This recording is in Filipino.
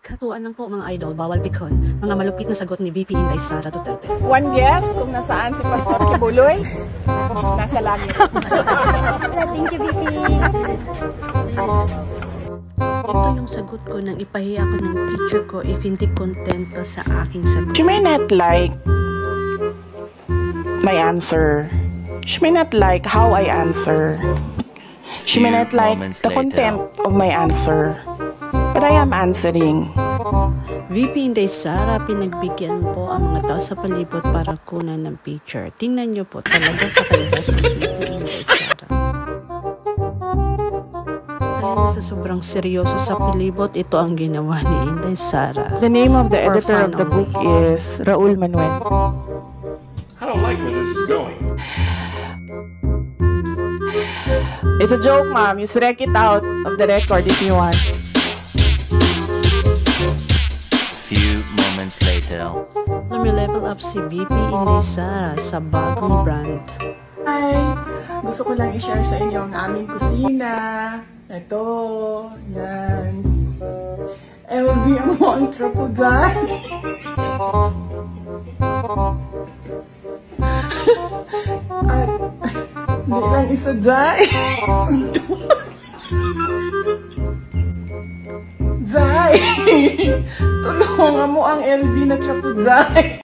Katuan lang po mga idol, bawal pikon. Mga malupit na sagot ni VP Inday Sara Duterte. One guess kung nasaan si Pastor Kibuloy? Nasa langit. Thank you, VP. Ito yung sagot ko nang ipahiya ko ng teacher ko if hindi kontento sa aking sagot. She may not like my answer. She may not like how I answer. She may not like the content of my answer. But I am answering. VP Inday Sara, pinagbigyan po ang mga tao sa palibot para kunan ng picture. Tingnan nyo po, talagang kakaiba si VP Inday Sara. Dahil sa sobrang seryoso sa palibot, ito ang ginawa ni Inday Sara. The name of the For editor fun of the only. book is Raul Manuel. I don't like where this is going. It's a joke, ma'am. You strike it out of the record if you want. Few moments later. Level up si VP Inday Sara sa bagong brand. Hi! Gusto ko lang i-share sa inyo ang aming kusina. Ito. Yan. LV ang mantra po dyan. At hindi lang isa dyan. Zay! Tulungan mo ang LV na trapo, Zay!